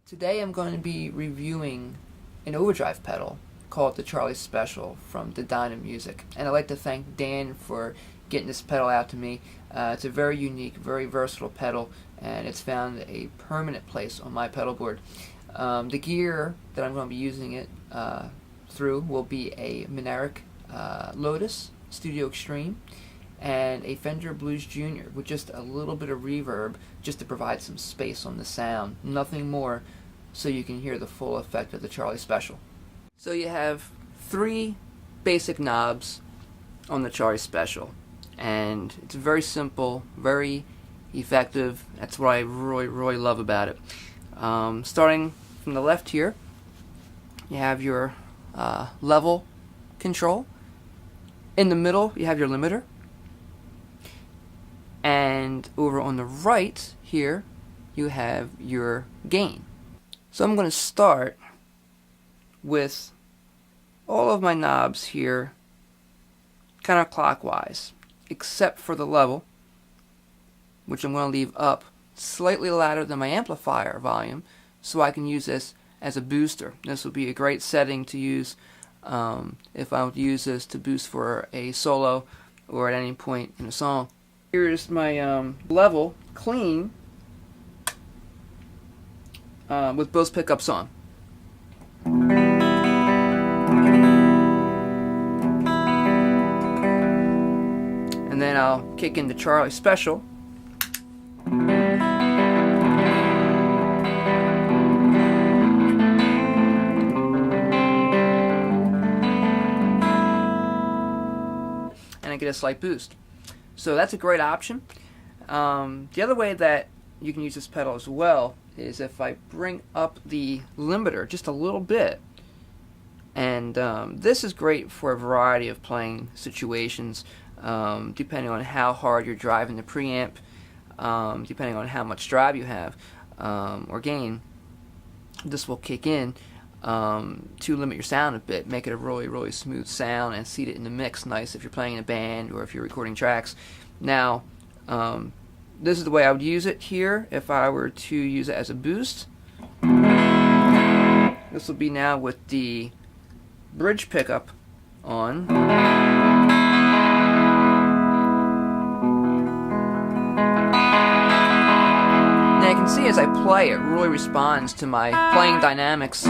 Today I'm going to be reviewing an overdrive pedal called the Charlie Special from DDyna Music, and I'd like to thank Dan for getting this pedal out to me. It's a very unique, very versatile pedal, and it's found a permanent place on my pedal board. The gear that I'm going to be using it through will be a Minaric Lotus Studio Extreme and a Fender Blues Junior with just a little bit of reverb just to provide some space on the sound, nothing more, so you can hear the full effect of the Charlie Special. So you have three basic knobs on the Charlie Special, and it's very simple, very effective. That's what I really love about it. Starting from the left here, you have your level control. In the middle, you have your limiter. And over on the right here, you have your gain. So I'm going to start with all of my knobs here counterclockwise, except for the level, which I'm going to leave up slightly louder than my amplifier volume, so I can use this as a booster. This will be a great setting to use if I would use this to boost for a solo or at any point in a song. Here's my level clean with both pickups on. And then I'll kick in the Charlie Special. And I get a slight boost. So that's a great option. The other way that you can use this pedal as well is if I bring up the limiter just a little bit. And this is great for a variety of playing situations, depending on how hard you're driving the preamp, depending on how much drive you have or gain. This will kick in to limit your sound a bit, make it a really smooth sound, and seat it in the mix nice if you're playing in a band or if you're recording tracks. Now, this is the way I would use it here if I were to use it as a boost. This will be now with the bridge pickup on. Now you can see as I play, it really responds to my playing dynamics.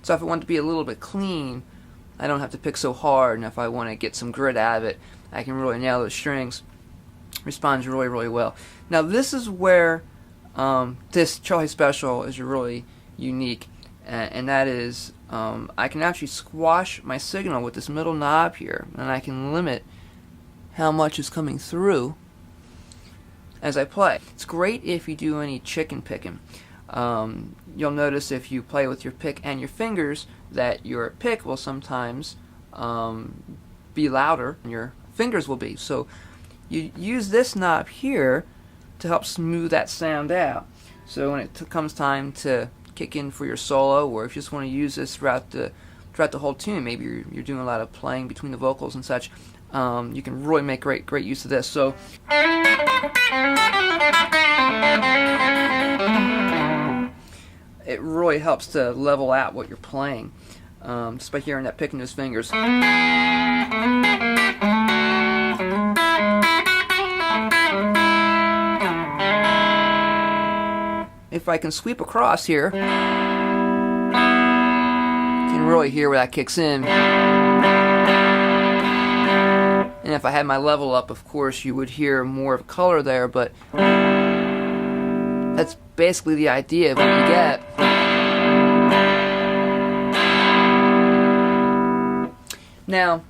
So if I want to be a little bit clean, I don't have to pick so hard, and if I want to get some grit out of it, I can really nail those strings. Responds really well. Now this is where this Charlie Special is really unique, and that is I can actually squash my signal with this middle knob here, and I can limit how much is coming through as I play. It's great if you do any chicken picking. You'll notice if you play with your pick and your fingers that your pick will sometimes be louder than your fingers will be. So you use this knob here to help smooth that sound out. So when it comes time to kick in for your solo, or if you just want to use this throughout the whole tune, maybe you're doing a lot of playing between the vocals and such, you can really make great use of this. So it really helps to level out what you're playing just by hearing that pick in those fingers. If I can sweep across here, you can really hear where that kicks in. And if I had my level up, of course, you would hear more of color there, but that's basically the idea of what you get. Now,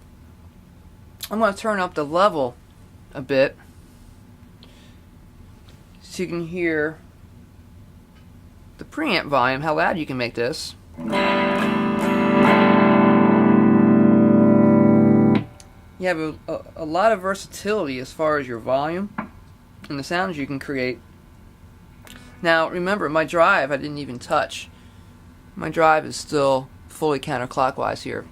I'm going to turn up the level a bit so you can hear the preamp volume, how loud you can make this. You have a lot of versatility as far as your volume and the sounds you can create. Now remember, my drive I didn't even touch. My drive is still fully counterclockwise here.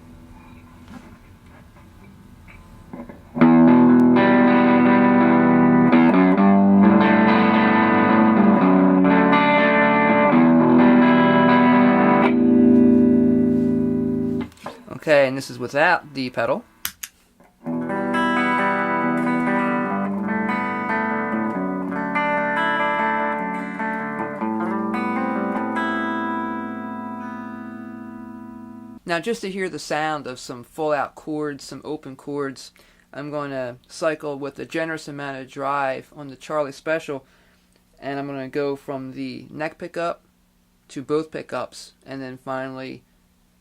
Okay, and this is without the pedal. Now, just to hear the sound of some full out chords, some open chords, I'm going to cycle with a generous amount of drive on the Charlie Special, and I'm going to go from the neck pickup to both pickups, and then finally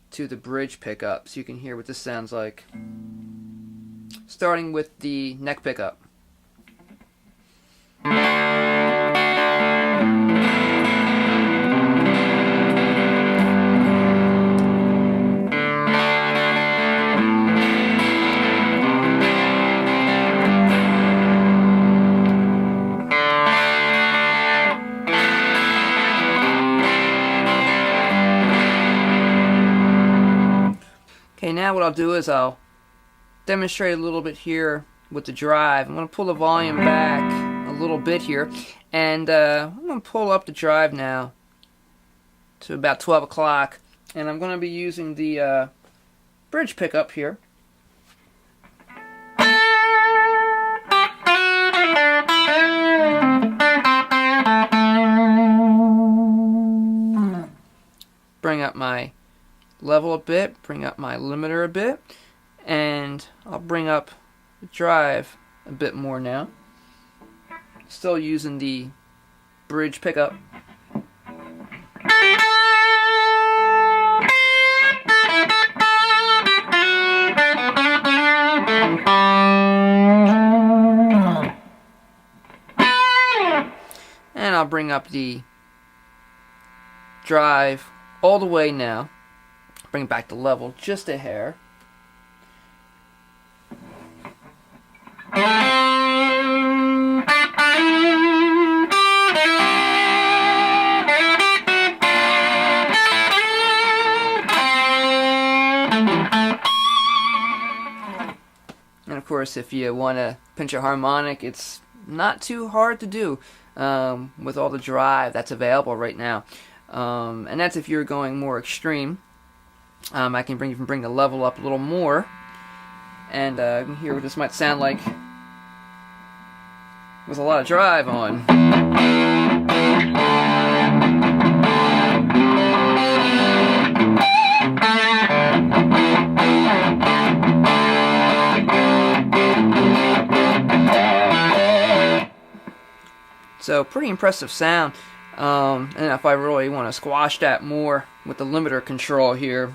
to the bridge pickup, so you can hear what this sounds like. Starting with the neck pickup. Okay, now what I'll do is I'll demonstrate a little bit here with the drive. I'm going to pull the volume back a little bit here, and I'm going to pull up the drive now to about 12 o'clock, and I'm going to be using the bridge pickup here. Bring up my level a bit, bring up my limiter a bit, and I'll bring up the drive a bit more now. Still using the bridge pickup. And I'll bring up the drive all the way now. Bring back the level just a hair. And of course, if you want to pinch a harmonic, it's not too hard to do with all the drive that's available right now. And that's if you're going more extreme. I can even bring the level up a little more, and you can hear what this might sound like with a lot of drive on. So pretty impressive sound. And if I really want to squash that more with the limiter control here.